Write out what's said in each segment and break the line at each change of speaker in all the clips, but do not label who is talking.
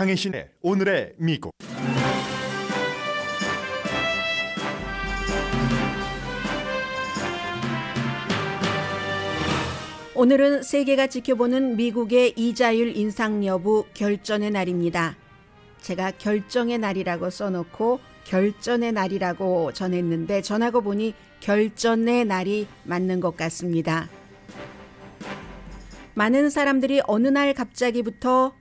강혜신의 오늘의 미국.
오늘은 세계가 지켜보는 미국의 이자율 인상 여부 결전의 날입니다. 제가 결정의 날이라고 써놓고 결전의 날이라고 전했는데 전하고 보니 결전의 날이 맞는 것 같습니다. 많은 사람들이 어느 날 갑자기부터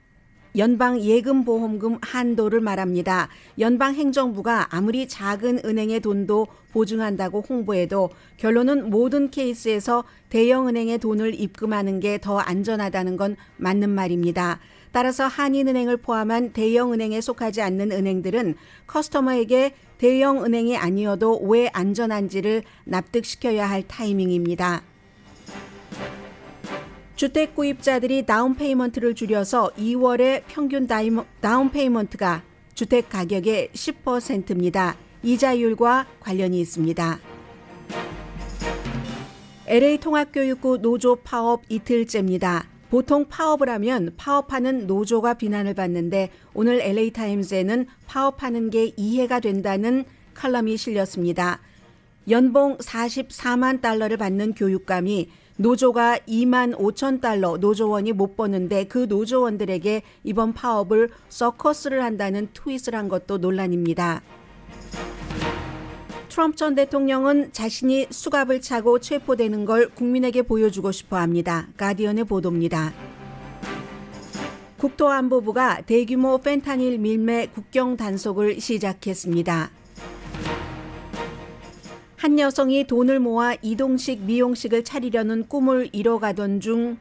연방예금보험금 한도를 말합니다. 연방행정부가 아무리 작은 은행의 돈도 보증한다고 홍보해도 결론은 모든 케이스에서 대형은행의 돈을 입금하는 게 더 안전하다는 건 맞는 말입니다. 따라서 한인은행을 포함한 대형은행에 속하지 않는 은행들은 커스터머에게 대형은행이 아니어도 왜 안전한지를 납득시켜야 할 타이밍입니다. 주택 구입자들이 다운페이먼트를 줄여서 2월에 평균 다운페이먼트가 주택 가격의 10%입니다. 이자율과 관련이 있습니다. LA 통합교육부 노조 파업 이틀째입니다. 보통 파업을 하면 파업하는 노조가 비난을 받는데 오늘 LA타임즈에는 파업하는 게 이해가 된다는 칼럼이 실렸습니다. 연봉 44만 달러를 받는 교육감이 노조가 2만 5천 달러 노조원이 못 버는데 그 노조원들에게 이번 파업을 서커스를 한다는 트윗을 한 것도 논란입니다. 트럼프 전 대통령은 자신이 수갑을 차고 체포되는 걸 국민에게 보여주고 싶어 합니다. 가디언의 보도입니다. 국토안보부가 대규모 펜타닐 밀매 국경 단속을 시작했습니다. 한 여성이 돈을 모아 이동식 미용식을 차리려는 꿈을 이뤄가던 중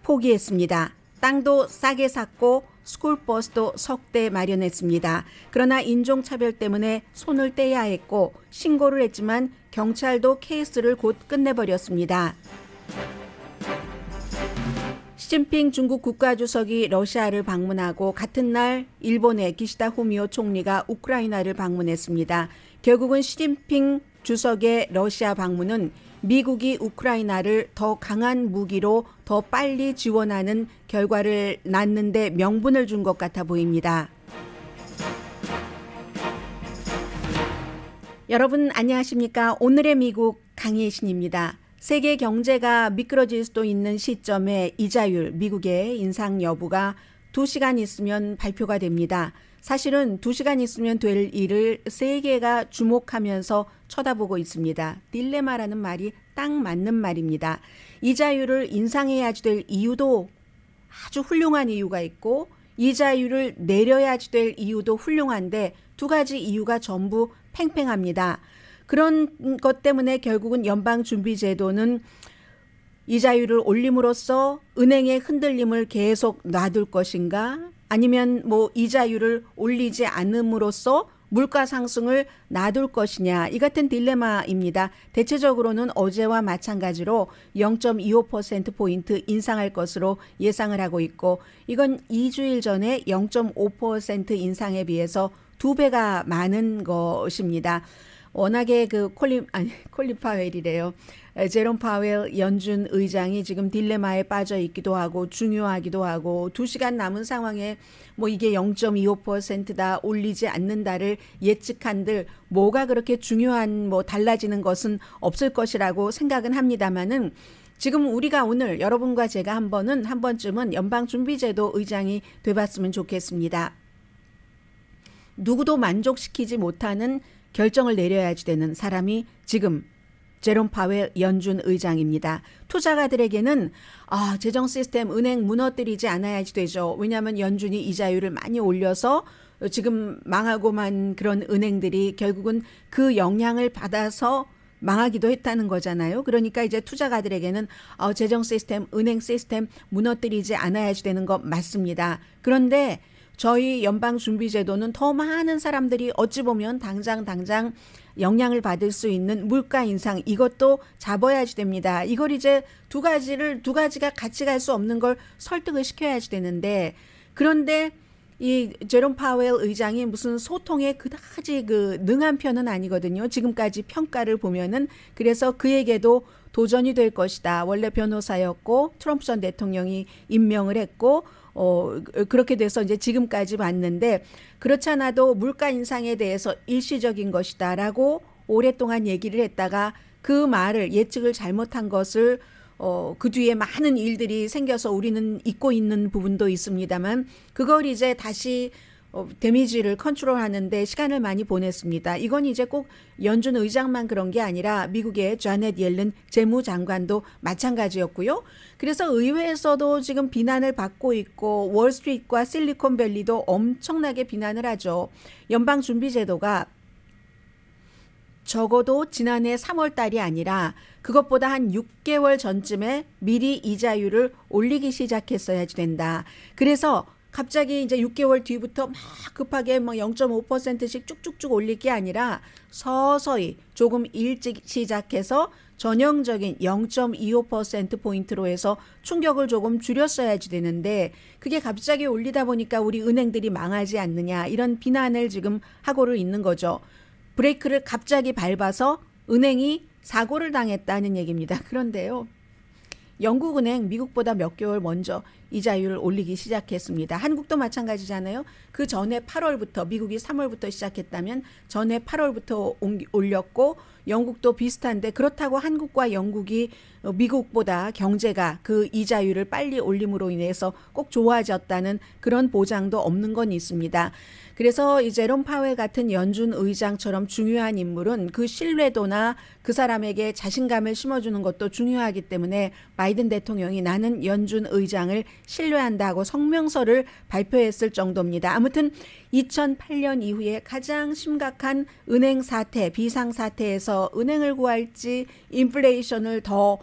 포기했습니다. 땅도 싸게 샀고 스쿨버스도 석 대 마련했습니다. 그러나 인종차별 때문에 손을 떼야 했고 신고를 했지만 경찰도 케이스를 곧 끝내버렸습니다. 시진핑 중국 국가주석이 러시아를 방문하고 같은 날 일본의 기시다 후미오 총리가 우크라이나를 방문했습니다. 결국은 시진핑 주석의 러시아 방문은 미국이 우크라이나를 더 강한 무기로 더 빨리 지원하는 결과를 낳는데 명분을 준 것 같아 보입니다. 여러분 안녕하십니까? 오늘의 미국 강혜신입니다. 세계 경제가 미끄러질 수도 있는 시점에 이자율, 미국의 인상 여부가 2시간 있으면 발표가 됩니다. 사실은 2시간 있으면 될 일을 세계가 주목하면서 쳐다보고 있습니다. 딜레마라는 말이 딱 맞는 말입니다. 이자율을 인상해야지 될 이유도 아주 훌륭한 이유가 있고 이자율을 내려야지 될 이유도 훌륭한데 두 가지 이유가 전부 팽팽합니다. 그런 것 때문에 결국은 연방준비제도는 이자율을 올림으로써 은행의 흔들림을 계속 놔둘 것인가? 아니면 이자율을 올리지 않음으로써 물가 상승을 놔둘 것이냐, 이 같은 딜레마입니다. 대체적으로는 어제와 마찬가지로 0.25%포인트 인상할 것으로 예상을 하고 있고 이건 2주일 전에 0.5% 인상에 비해서 2배가 많은 것입니다. 워낙에 콜린 파웰이래요. 제롬 파웰 연준 의장이 지금 딜레마에 빠져 있기도 하고 중요하기도 하고 2시간 남은 상황에 이게 0.25%다 올리지 않는다를 예측한들 뭐가 그렇게 중요한 달라지는 것은 없을 것이라고 생각은 합니다만은 지금 우리가 오늘 여러분과 제가 한 번쯤은 연방준비제도 의장이 돼봤으면 좋겠습니다. 누구도 만족시키지 못하는 결정을 내려야지 되는 사람이 지금 제롬 파웰 연준 의장입니다. 투자가들에게는 재정 시스템 은행 무너뜨리지 않아야지 되죠. 왜냐하면 연준이 이자율을 많이 올려서 지금 망하고만 그런 은행들이 결국은 그 영향을 받아서 망하기도 했다는 거잖아요. 그러니까 이제 투자가들에게는 재정 시스템, 은행 시스템 무너뜨리지 않아야지 되는 거 맞습니다. 그런데 저희 연방준비제도는 더 많은 사람들이 어찌 보면 당장 영향을 받을 수 있는 물가 인상 이것도 잡아야지 됩니다. 이걸 이제 두 가지가 같이 갈 수 없는 걸 설득을 시켜야지 되는데 그런데 이 제롬 파웰 의장이 무슨 소통에 그다지 능한 편은 아니거든요. 지금까지 평가를 보면은 그래서 그에게도 도전이 될 것이다. 원래 변호사였고 트럼프 전 대통령이 임명을 했고 그렇게 돼서 이제 지금까지 왔는데, 그렇지 않아도 물가 인상에 대해서 일시적인 것이다라고 오랫동안 얘기를 했다가 그 말을 예측을 잘못한 것을 그 뒤에 많은 일들이 생겨서 우리는 잊고 있는 부분도 있습니다만, 그걸 이제 다시 데미지를 컨트롤하는데 시간을 많이 보냈습니다. 이건 이제 꼭 연준 의장만 그런 게 아니라 미국의 자넷 옐런 재무장관도 마찬가지였고요. 그래서 의회에서도 지금 비난을 받고 있고 월스트리트과 실리콘밸리도 엄청나게 비난을 하죠. 연방준비제도가 적어도 지난해 3월 달이 아니라 그것보다 한 6개월 전쯤에 미리 이자율을 올리기 시작했어야지 된다. 그래서 갑자기 이제 6개월 뒤부터 막 급하게 뭐 0.5%씩 쭉쭉쭉 올릴 게 아니라 서서히 조금 일찍 시작해서 전형적인 0.25%포인트로 해서 충격을 조금 줄였어야지 되는데, 그게 갑자기 올리다 보니까 우리 은행들이 망하지 않느냐, 이런 비난을 지금 하고를 있는 거죠. 브레이크를 갑자기 밟아서 은행이 사고를 당했다는 얘기입니다. 그런데요, 영국은행 미국보다 몇 개월 먼저 이자율을 올리기 시작했습니다. 한국도 마찬가지잖아요. 그 전에 8월부터, 미국이 3월부터 시작했다면 전에 8월부터 올렸고, 영국도 비슷한데, 그렇다고 한국과 영국이 미국보다 경제가 그 이자율을 빨리 올림으로 인해서 꼭 좋아졌다는 그런 보장도 없는 건 있습니다. 그래서 이 제롬 파웰 같은 연준 의장처럼 중요한 인물은 그 신뢰도나 그 사람에게 자신감을 심어주는 것도 중요하기 때문에 바이든 대통령이 나는 연준 의장을 신뢰한다고 성명서를 발표했을 정도입니다. 아무튼 2008년 이후에 가장 심각한 은행 사태, 비상 사태에서 은행을 구할지 인플레이션을 더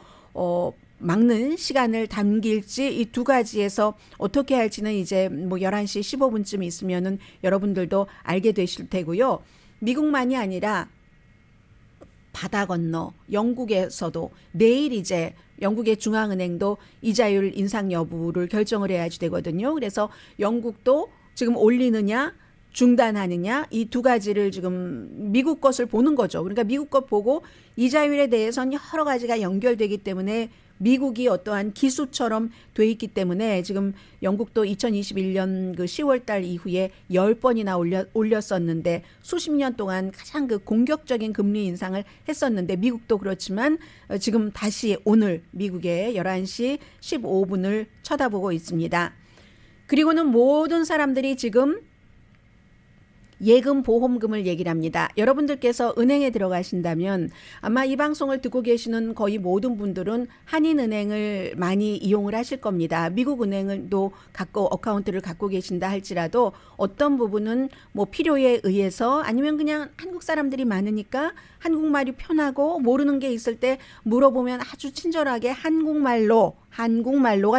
막는 시간을 당길지, 이 두 가지에서 어떻게 할지는 이제 뭐 11시 15분쯤 있으면은 여러분들도 알게 되실 테고요. 미국만이 아니라 바다 건너 영국에서도 내일 이제 영국의 중앙은행도 이자율 인상 여부를 결정을 해야지 되거든요. 그래서 영국도 지금 올리느냐 중단하느냐, 이 두 가지를 지금 미국 것을 보는 거죠. 그러니까 미국 것 보고 이자율에 대해서는 여러 가지가 연결되기 때문에 미국이 어떠한 기수처럼 돼 있기 때문에 지금 영국도 2021년 그 10월 달 이후에 10번이나 올렸었는데 수십 년 동안 가장 그 공격적인 금리 인상을 했었는데, 미국도 그렇지만 지금 다시 오늘 미국의 11시 15분을 쳐다보고 있습니다. 그리고는 모든 사람들이 지금 예금 보험금을 얘기를 합니다. 여러분들께서 은행에 들어가신다면 아마 이 방송을 듣고 계시는 거의 모든 분들은 한인은행을 많이 이용을 하실 겁니다. 미국 은행도 어카운트를 갖고 계신다 할지라도 어떤 부분은 뭐 필요에 의해서, 아니면 그냥 한국 사람들이 많으니까 한국말이 편하고 모르는 게 있을 때 물어보면 아주 친절하게 한국말로가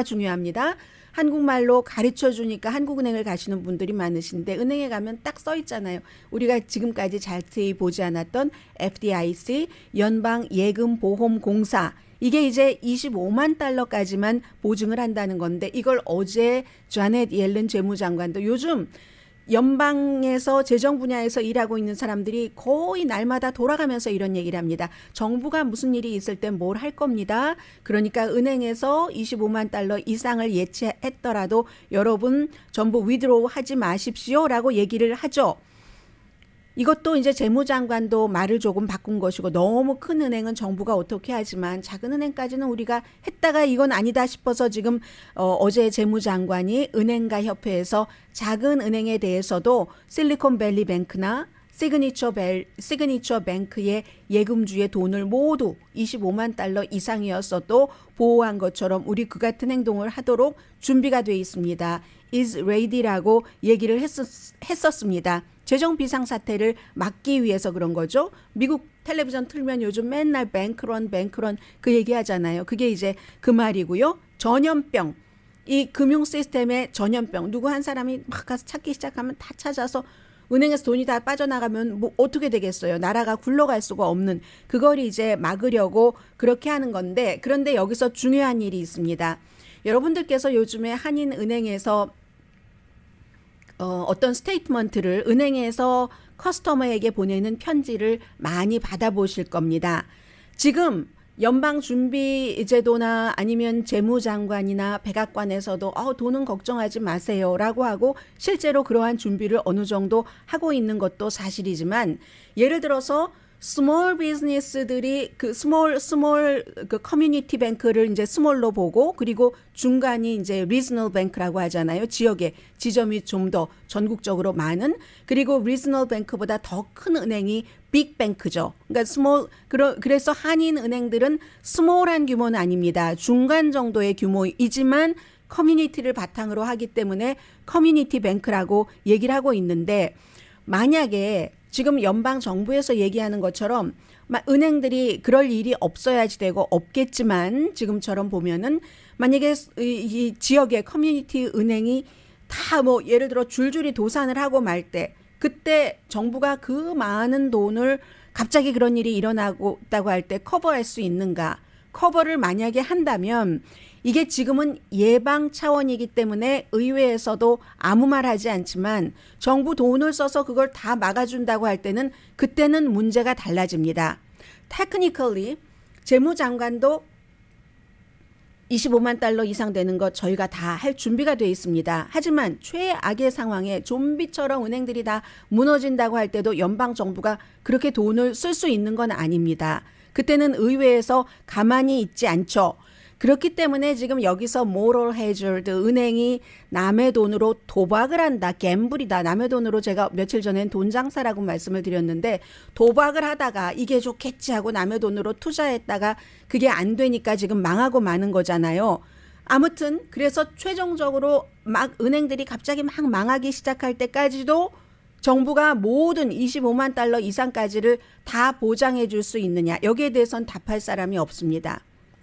중요합니다. 한국말로 가르쳐 주니까 한국은행을 가시는 분들이 많으신데, 은행에 가면 딱 써 있잖아요. 우리가 지금까지 자세히 보지 않았던 FDIC, 연방예금보험공사, 이게 이제 25만 달러까지만 보증을 한다는 건데, 이걸 어제 자넷 옐런 재무장관도 요즘 연방에서 재정 분야에서 일하고 있는 사람들이 거의 날마다 돌아가면서 이런 얘기를 합니다. 정부가 무슨 일이 있을 땐 뭘 할 겁니다. 그러니까 은행에서 25만 달러 이상을 예치했더라도 여러분 전부 위드로우 하지 마십시오라고 얘기를 하죠. 이것도 이제 재무장관도 말을 조금 바꾼 것이고, 너무 큰 은행은 정부가 어떻게 하지만 작은 은행까지는 우리가 했다가 이건 아니다 싶어서 지금 어제 재무장관이 은행가 협회에서 작은 은행에 대해서도 실리콘밸리 뱅크나 시그니처 뱅크의 예금주의 돈을 모두 25만 달러 이상이었어도 보호한 것처럼 우리 그 같은 행동을 하도록 준비가 돼 있습니다. is ready라고 얘기를 했었습니다. 재정 비상사태를 막기 위해서 그런 거죠. 미국 텔레비전 틀면 요즘 맨날 뱅크런 그 얘기하잖아요. 그게 이제 그 말이고요. 전염병, 이 금융 시스템의 전염병, 누구 한 사람이 막 가서 찾기 시작하면 다 찾아서 은행에서 돈이 다 빠져나가면 뭐 어떻게 되겠어요. 나라가 굴러갈 수가 없는, 그걸 이제 막으려고 그렇게 하는 건데, 그런데 여기서 중요한 일이 있습니다. 여러분들께서 요즘에 한인은행에서 어떤 스테이트먼트를 은행에서 커스터머에게 보내는 편지를 많이 받아보실 겁니다. 지금 연방준비제도나 아니면 재무장관이나 백악관에서도 돈은 걱정하지 마세요라고 하고 실제로 그러한 준비를 어느 정도 하고 있는 것도 사실이지만 예를 들어서 스몰 비즈니스들이 그 스몰 그 커뮤니티 뱅크를 이제 스몰로 보고 그리고 중간이 이제 리저널 뱅크라고 하잖아요. 지역에 지점이 좀 더 전국적으로 많은 그리고 리저널 뱅크보다 더 큰 은행이 빅 뱅크죠. 그러니까 그래서 한인 은행들은 스몰한 규모는 아닙니다. 중간 정도의 규모이지만 커뮤니티를 바탕으로 하기 때문에 커뮤니티 뱅크라고 얘기를 하고 있는데 만약에 지금 연방 정부에서 얘기하는 것처럼 은행들이 그럴 일이 없어야지 되고 없겠지만 지금처럼 보면은 만약에 이 지역의 커뮤니티 은행이 다 뭐 예를 들어 줄줄이 도산을 하고 말 때 그때 정부가 그 많은 돈을 갑자기 그런 일이 일어나고 있다고 할 때 커버할 수 있는가? 커버를 만약에 한다면 이게 지금은 예방 차원이기 때문에 의회에서도 아무 말 하지 않지만 정부 돈을 써서 그걸 다 막아준다고 할 때는 그때는 문제가 달라집니다. 테크니컬리 재무장관도 25만 달러 이상 되는 것 저희가 다 할 준비가 돼 있습니다. 하지만 최악의 상황에 좀비처럼 은행들이 다 무너진다고 할 때도 연방정부가 그렇게 돈을 쓸 수 있는 건 아닙니다. 그때는 의회에서 가만히 있지 않죠. 그렇기 때문에 지금 여기서 moral hazard, 은행이 남의 돈으로 도박을 한다, 갬블이다. 남의 돈으로 제가 며칠 전엔 돈 장사라고 말씀을 드렸는데 도박을 하다가 이게 좋겠지 하고 남의 돈으로 투자했다가 그게 안 되니까 지금 망하고 마는 거잖아요. 아무튼 그래서 최종적으로 막 은행들이 갑자기 막 망하기 시작할 때까지도 정부가 모든 25만 달러 이상까지를 다 보장해 줄 수 있느냐. 여기에 대해서는 답할 사람이 없습니다.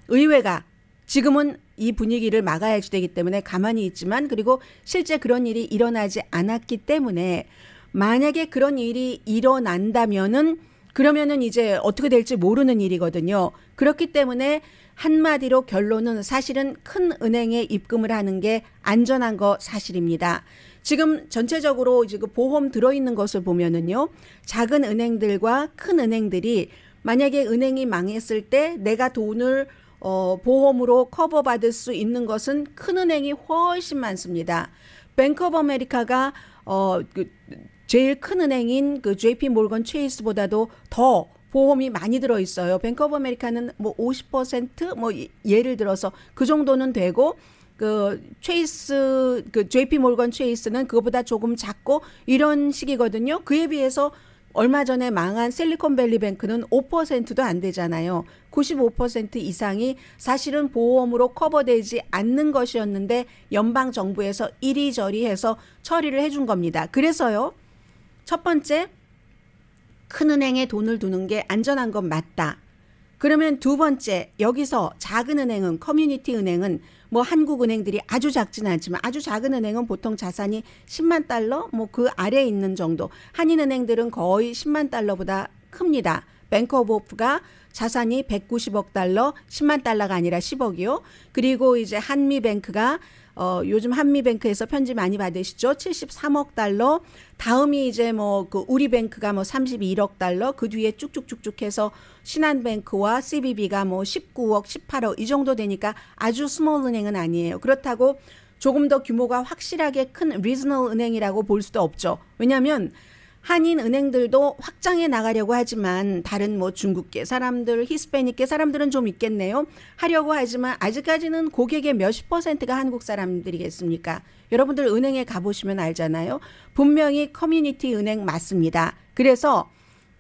의회가 지금은 이 분위기를 막아야지 되기 때문에 가만히 있지만 그리고 실제 그런 일이 일어나지 않았기 때문에 만약에 그런 일이 일어난다면은 그러면은 이제 어떻게 될지 모르는 일이거든요. 그렇기 때문에 한마디로 결론은 사실은 큰 은행에 입금을 하는 게 안전한 거 사실입니다. 지금 전체적으로 지금 보험 들어있는 것을 보면은요. 작은 은행들과 큰 은행들이 만약에 은행이 망했을 때 내가 돈을 보험으로 커버받을 수 있는 것은 큰 은행이 훨씬 많습니다. 뱅크 오브 아메리카가 제일 큰 은행인 그 JP 몰건 체이스보다도 더 보험이 많이 들어 있어요. 뱅크 오브 아메리카는 뭐 50% 뭐 예를 들어서 그 정도는 되고 그 체이스 그 JP 몰건 체이스는 그거보다 조금 작고 이런 식이거든요. 그에 비해서 얼마 전에 망한 실리콘밸리 뱅크는 5%도 안 되잖아요. 95% 이상이 사실은 보험으로 커버되지 않는 것이었는데 연방정부에서 이리저리 해서 처리를 해준 겁니다. 그래서요. 첫 번째, 큰 은행에 돈을 두는 게 안전한 건 맞다. 그러면 두 번째, 여기서 작은 은행은 커뮤니티 은행은 뭐 한국 은행들이 아주 작지는 않지만 아주 작은 은행은 보통 자산이 10만 달러 뭐 그 아래에 있는 정도. 한인 은행들은 거의 10만 달러보다 큽니다. 뱅크 오브 호프가 자산이 190억 달러, 10만 달러가 아니라 10억이요. 그리고 이제 한미뱅크가 요즘 한미뱅크에서 편지 많이 받으시죠? 73억 달러. 다음이 이제 뭐 그 우리뱅크가 뭐 31억 달러. 그 뒤에 쭉쭉쭉쭉 해서 신한뱅크와 CBB가 뭐 19억, 18억 이 정도 되니까 아주 스몰 은행은 아니에요. 그렇다고 조금 더 규모가 확실하게 큰 리저널 은행이라고 볼 수도 없죠. 왜냐하면 한인 은행들도 확장해 나가려고 하지만 다른 뭐 중국계 사람들, 히스패닉계 사람들은 좀 있겠네요. 하려고 하지만 아직까지는 고객의 몇십 %가 한국 사람들이겠습니까? 여러분들 은행에 가보시면 알잖아요. 분명히 커뮤니티 은행 맞습니다. 그래서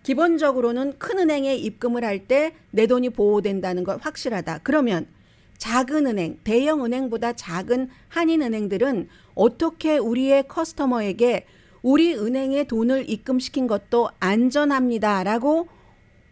기본적으로는 큰 은행에 입금을 할 때 내 돈이 보호된다는 건 확실하다. 그러면 작은 은행, 대형 은행보다 작은 한인 은행들은 어떻게 우리의 커스터머에게 우리 은행에 돈을 입금시킨 것도 안전합니다라고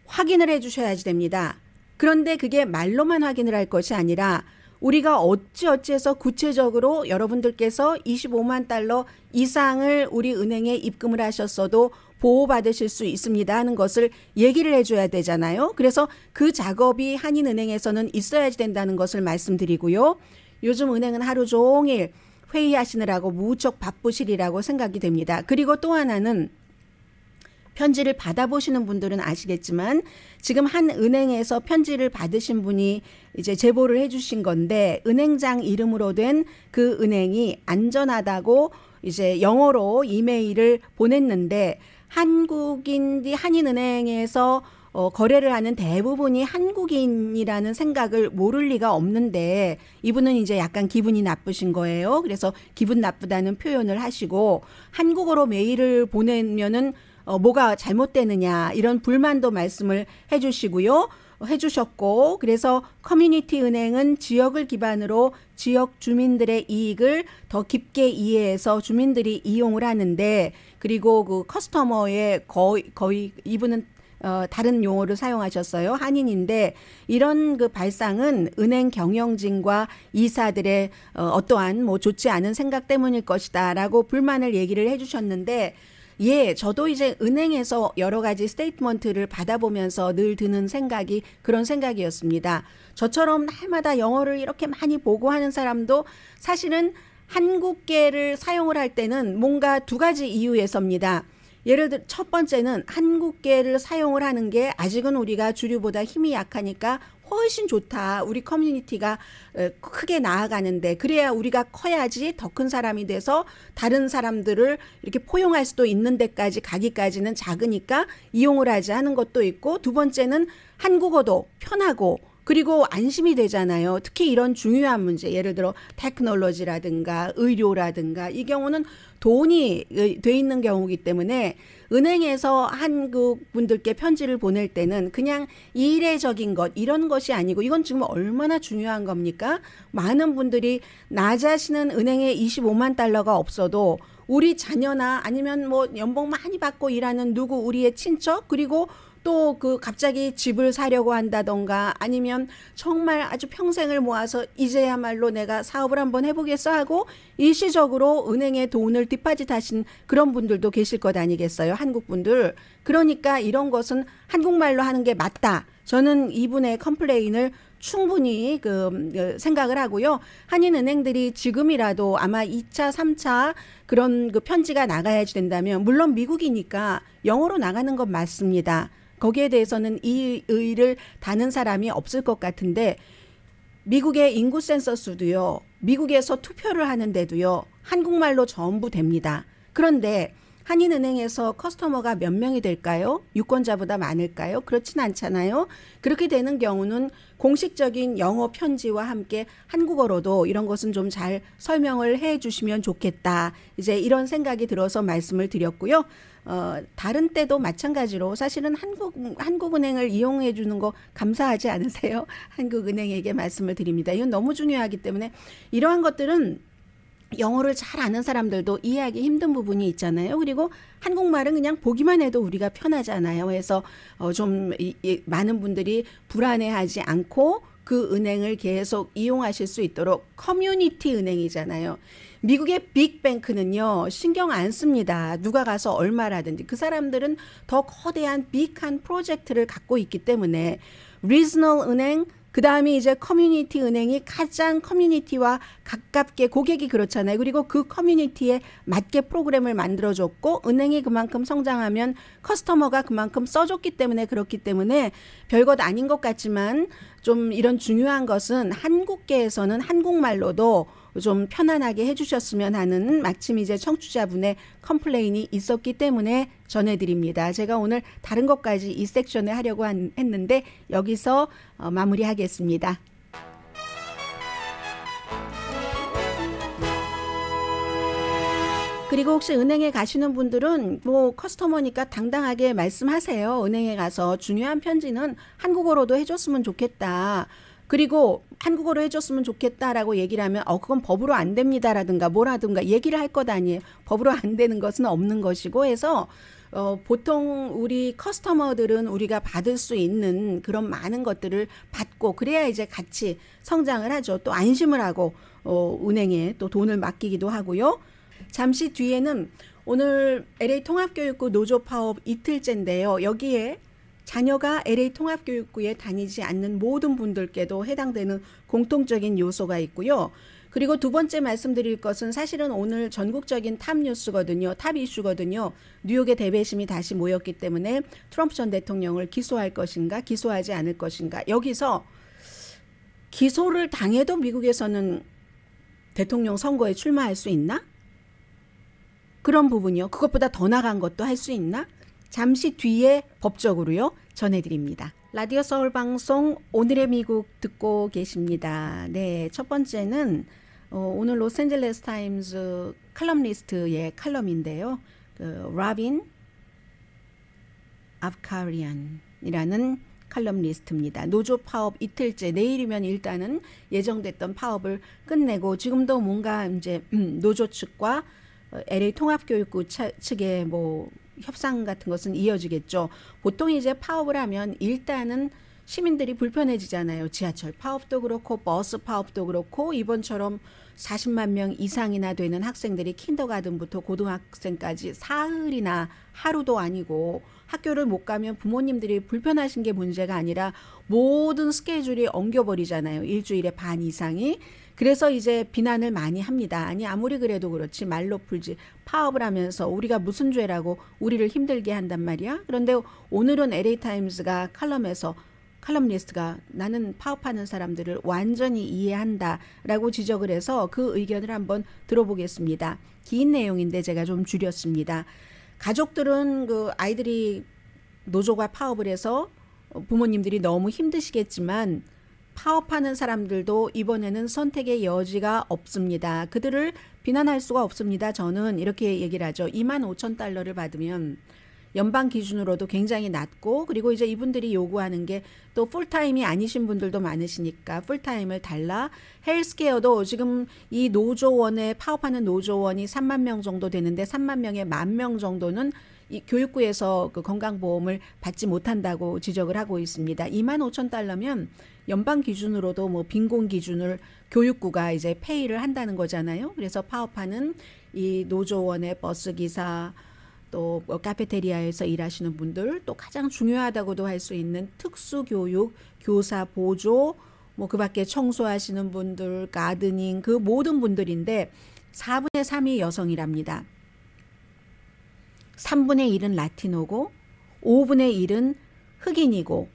확인을 해 주셔야지 됩니다. 그런데 그게 말로만 확인을 할 것이 아니라 우리가 어찌어찌해서 구체적으로 여러분들께서 25만 달러 이상을 우리 은행에 입금을 하셨어도 보호받으실 수 있습니다 하는 것을 얘기를 해줘야 되잖아요. 그래서 그 작업이 한인은행에서는 있어야지 된다는 것을 말씀드리고요. 요즘 은행은 하루 종일 회의하시느라고 무척 바쁘시리라고 생각이 됩니다. 그리고 또 하나는 편지를 받아보시는 분들은 아시겠지만 지금 한 은행에서 편지를 받으신 분이 이제 제보를 해주신 건데 은행장 이름으로 된 그 은행이 안전하다고 이제 영어로 이메일을 보냈는데 한국인이 한인은행에서 거래를 하는 대부분이 한국인이라는 생각을 모를 리가 없는데 이분은 이제 약간 기분이 나쁘신 거예요. 그래서 기분 나쁘다는 표현을 하시고 한국어로 메일을 보내면은 뭐가 잘못되느냐 이런 불만도 말씀을 해주셨고 그래서 커뮤니티 은행은 지역을 기반으로 지역 주민들의 이익을 더 깊게 이해해서 주민들이 이용을 하는데 그리고 그 커스터머의 거의 이분은 다른 용어를 사용하셨어요. 한인인데 이런 그 발상은 은행 경영진과 이사들의 어떠한 뭐 좋지 않은 생각 때문일 것이다라고 불만을 얘기를 해주셨는데 예, 저도 이제 은행에서 여러 가지 스테이트먼트를 받아보면서 늘 드는 생각이 그런 생각이었습니다. 저처럼 날마다 영어를 이렇게 많이 보고 하는 사람도 사실은 한국계를 사용을 할 때는 뭔가 두 가지 이유에서입니다. 예를 들어 첫 번째는 한국계를 사용을 하는 게 아직은 우리가 주류보다 힘이 약하니까 훨씬 좋다. 우리 커뮤니티가 크게 나아가는데 그래야 우리가 커야지 더 큰 사람이 돼서 다른 사람들을 이렇게 포용할 수도 있는 데까지 가기까지는 작으니까 이용을 하지 하는 것도 있고 두 번째는 한국어도 편하고 그리고 안심이 되잖아요. 특히 이런 중요한 문제 예를 들어 테크놀로지라든가 의료라든가 이 경우는 돈이 돼 있는 경우이기 때문에 은행에서 한국 분들께 편지를 보낼 때는 그냥 이례적인 것 이런 것이 아니고 이건 지금 얼마나 중요한 겁니까? 많은 분들이 나 자신은 은행에 25만 달러가 없어도 우리 자녀나 아니면 뭐 연봉 많이 받고 일하는 누구 우리의 친척 그리고 또 그 갑자기 집을 사려고 한다던가 아니면 정말 아주 평생을 모아서 이제야말로 내가 사업을 한번 해보겠어 하고 일시적으로 은행에 돈을 디파짓하신 그런 분들도 계실 것 아니겠어요? 한국 분들. 그러니까 이런 것은 한국말로 하는 게 맞다. 저는 이분의 컴플레인을 충분히 생각을 하고요. 한인은행들이 지금이라도 아마 2차, 3차 그런 그 편지가 나가야지 된다면 물론 미국이니까 영어로 나가는 건 맞습니다. 거기에 대해서는 이 의의를 다는 사람이 없을 것 같은데 미국의 인구 센서스도요. 미국에서 투표를 하는데도요. 한국말로 전부 됩니다. 그런데 한인은행에서 커스터머가 몇 명이 될까요? 유권자보다 많을까요? 그렇진 않잖아요. 그렇게 되는 경우는 공식적인 영어 편지와 함께 한국어로도 이런 것은 좀 잘 설명을 해 주시면 좋겠다. 이제 이런 생각이 들어서 말씀을 드렸고요. 다른 때도 마찬가지로 사실은 한국은행을 이용해 주는 거 감사하지 않으세요? 한국은행에게 말씀을 드립니다. 이건 너무 중요하기 때문에 이러한 것들은 영어를 잘 아는 사람들도 이해하기 힘든 부분이 있잖아요. 그리고 한국말은 그냥 보기만 해도 우리가 편하잖아요. 그래서 좀 많은 분들이 불안해하지 않고 그 은행을 계속 이용하실 수 있도록 커뮤니티 은행이잖아요. 미국의 빅뱅크는요. 신경 안 씁니다. 누가 가서 얼마라든지. 그 사람들은 더 거대한 빅한 프로젝트를 갖고 있기 때문에 리저널 은행 그 다음에 이제 커뮤니티 은행이 가장 커뮤니티와 가깝게 고객이 그렇잖아요. 그리고 그 커뮤니티에 맞게 프로그램을 만들어줬고 은행이 그만큼 성장하면 커스터머가 그만큼 써줬기 때문에 그렇기 때문에 별것 아닌 것 같지만 좀 이런 중요한 것은 한국계에서는 한국말로도 좀 편안하게 해주셨으면 하는 마침 이제 청취자분의 컴플레인이 있었기 때문에 전해드립니다. 제가 오늘 다른 것까지 이 섹션에 하려고 했는데 여기서 마무리하겠습니다. 그리고 혹시 은행에 가시는 분들은 뭐 커스터머니까 당당하게 말씀하세요. 은행에 가서 중요한 편지는 한국어로도 해줬으면 좋겠다. 그리고 한국어로 해줬으면 좋겠다라고 얘기를 하면 그건 법으로 안 됩니다라든가 뭐라든가 얘기를 할 것 아니에요. 법으로 안 되는 것은 없는 것이고 해서 보통 우리 커스터머들은 우리가 받을 수 있는 그런 많은 것들을 받고 그래야 이제 같이 성장을 하죠. 또 안심을 하고 은행에 또 돈을 맡기기도 하고요. 잠시 뒤에는 오늘 LA 통합교육구 노조 파업 이틀째인데요. 여기에 자녀가 LA 통합교육구에 다니지 않는 모든 분들께도 해당되는 공통적인 요소가 있고요. 그리고 두 번째 말씀드릴 것은 사실은 오늘 전국적인 탑 뉴스거든요. 탑 이슈거든요. 뉴욕의 대배심이 다시 모였기 때문에 트럼프 전 대통령을 기소할 것인가 기소하지 않을 것인가. 여기서 기소를 당해도 미국에서는 대통령 선거에 출마할 수 있나? 그런 부분이요. 그것보다 더 나간 것도 할 수 있나? 잠시 뒤에 법적으로요. 전해드립니다. 라디오 서울 방송 오늘의 미국 듣고 계십니다. 네, 첫 번째는 오늘 로스앤젤레스 타임즈 칼럼니스트의 칼럼인데요. 라빈 아브카리안이라는 칼럼니스트입니다. 노조 파업 이틀째, 내일이면 일단은 예정됐던 파업을 끝내고 지금도 뭔가 이제 노조 측과 LA 통합교육부 측의 뭐 협상 같은 것은 이어지겠죠. 보통 이제 파업을 하면 일단은 시민들이 불편해지잖아요. 지하철 파업도 그렇고 버스 파업도 그렇고 이번처럼 40만 명 이상이나 되는 학생들이 킨더가든부터 고등학생까지 사흘이나 하루도 아니고 학교를 못 가면 부모님들이 불편하신 게 문제가 아니라 모든 스케줄이 엉겨버리잖아요. 일주일에 반 이상이. 그래서 이제 비난을 많이 합니다. 아니 아무리 그래도 그렇지 말로 풀지 파업을 하면서 우리가 무슨 죄라고 우리를 힘들게 한단 말이야. 그런데 오늘은 LA타임스가 칼럼니스트가 나는 파업하는 사람들을 완전히 이해한다라고 지적을 해서 그 의견을 한번 들어보겠습니다. 긴 내용인데 제가 좀 줄였습니다. 가족들은 그 아이들이 노조가 파업을 해서 부모님들이 너무 힘드시겠지만 파업하는 사람들도 이번에는 선택의 여지가 없습니다. 그들을 비난할 수가 없습니다. 저는 이렇게 얘기를 하죠. 25,000달러를 받으면 연방 기준으로도 굉장히 낮고 그리고 이제 이분들이 요구하는 게 또 풀타임이 아니신 분들도 많으시니까 풀타임을 달라. 헬스케어도 지금 이 노조원에 파업하는 노조원이 3만 명 정도 되는데 3만 명에 10,000명 정도는 이 교육부에서 그 건강보험을 받지 못한다고 지적을 하고 있습니다. 25,000달러면 연방 기준으로도 뭐 빈곤 기준을 교육부가 이제 페이를 한다는 거잖아요. 그래서 파업하는 이 노조원의 버스기사 또 카페테리아에서 일하시는 분들 또 가장 중요하다고도 할 수 있는 특수교육, 교사 보조 뭐 그 밖에 청소하시는 분들, 가드닝 그 모든 분들인데 4분의 3이 여성이랍니다. 3분의 1은 라티노고 5분의 1은 흑인이고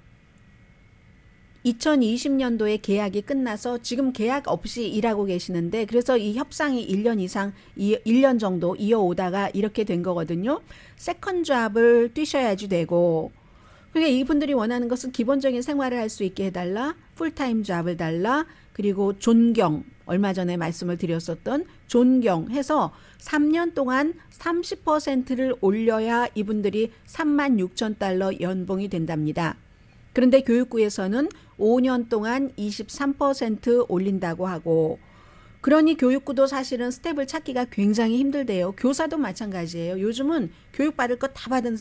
2020년도에 계약이 끝나서 지금 계약 없이 일하고 계시는데 그래서 이 협상이 1년 이상, 1년 정도 이어오다가 이렇게 된 거거든요. 세컨 잡을 뛰셔야지 되고 그러니까 이분들이 원하는 것은 기본적인 생활을 할 수 있게 해달라. 풀타임 잡을 달라. 그리고 존경, 얼마 전에 말씀을 드렸었던 존경해서 3년 동안 30%를 올려야 이분들이 36,000달러 연봉이 된답니다. 그런데 교육부에서는 5년 동안 23% 올린다고 하고 그러니 교육부도 사실은 스텝을 찾기가 굉장히 힘들대요. 교사도 마찬가지예요. 요즘은 교육받을 거 다 받은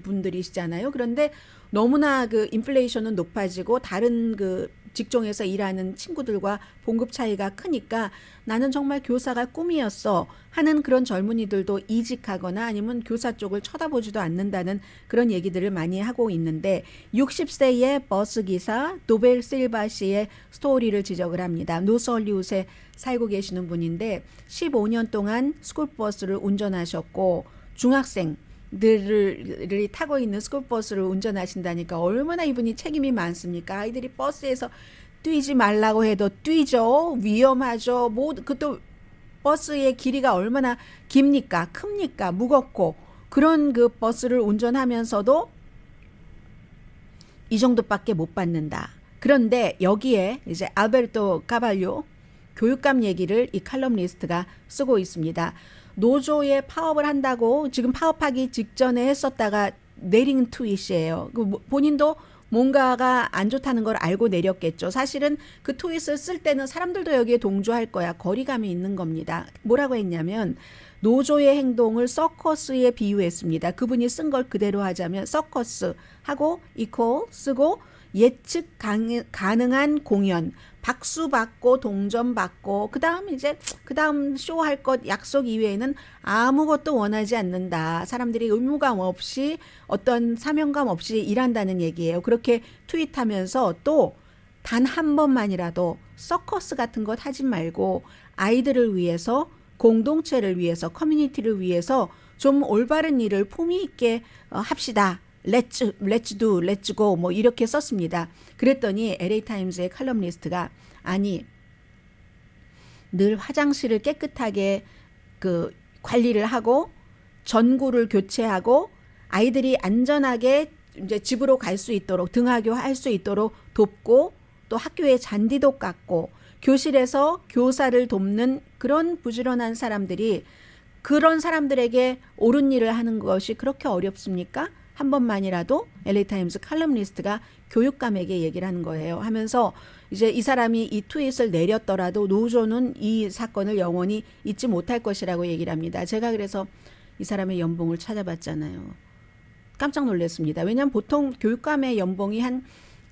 분들이시잖아요. 그런데 너무나 그 인플레이션은 높아지고 다른 그 직종에서 일하는 친구들과 봉급 차이가 크니까 나는 정말 교사가 꿈이었어 하는 그런 젊은이들도 이직하거나 아니면 교사 쪽을 쳐다보지도 않는다는 그런 얘기들을 많이 하고 있는데 60세의 버스기사 도벨 실바 씨의 스토리를 지적을 합니다. 노스홀리우드에 살고 계시는 분인데 15년 동안 스쿨버스를 운전하셨고 중학생들이 타고 있는 스쿨버스를 운전하신다니까 얼마나 이분이 책임이 많습니까? 아이들이 버스에서 뛰지 말라고 해도 뛰죠. 위험하죠. 그것도 버스의 길이가 얼마나 깁니까? 큽니까? 무겁고 그런 그 버스를 운전하면서도 이 정도밖에 못 받는다. 그런데 여기에 이제 알베르토 카발료 교육감 얘기를 이 칼럼니스트가 쓰고 있습니다. 노조에 파업을 한다고 지금 파업하기 직전에 했었다가 내린 트윗이에요. 본인도 뭔가가 안 좋다는 걸 알고 내렸겠죠. 사실은 그 트윗을 쓸 때는 사람들도 여기에 동조할 거야. 거리감이 있는 겁니다. 뭐라고 했냐면 노조의 행동을 서커스에 비유했습니다. 그분이 쓴 걸 그대로 하자면 서커스하고 equal 쓰고 예측 가능한 공연, 박수 받고 동전 받고 그다음 쇼할 것 약속 이외에는 아무것도 원하지 않는다. 사람들이 의무감 없이 어떤 사명감 없이 일한다는 얘기예요. 그렇게 트윗하면서 또 단 한 번만이라도 서커스 같은 것 하지 말고 아이들을 위해서, 공동체를 위해서, 커뮤니티를 위해서 좀 올바른 일을 품위 있게 합시다. Let's do, let's go 뭐 이렇게 썼습니다. 그랬더니 LA 타임즈의 칼럼니스트가 아니 늘 화장실을 깨끗하게 그 관리를 하고 전구를 교체하고 아이들이 안전하게 이제 집으로 갈 수 있도록 등하교 할 수 있도록 돕고 또 학교에 잔디도 깎고 교실에서 교사를 돕는 그런 부지런한 사람들이 그런 사람들에게 옳은 일을 하는 것이 그렇게 어렵습니까? 한 번만이라도 LA 타임즈 칼럼니스트가 교육감에게 얘기를 하는 거예요. 하면서 이제 이 사람이 이 트윗을 내렸더라도 노조는 이 사건을 영원히 잊지 못할 것이라고 얘기를 합니다. 제가 그래서 이 사람의 연봉을 찾아봤잖아요. 깜짝 놀랐습니다. 왜냐하면 보통 교육감의 연봉이 한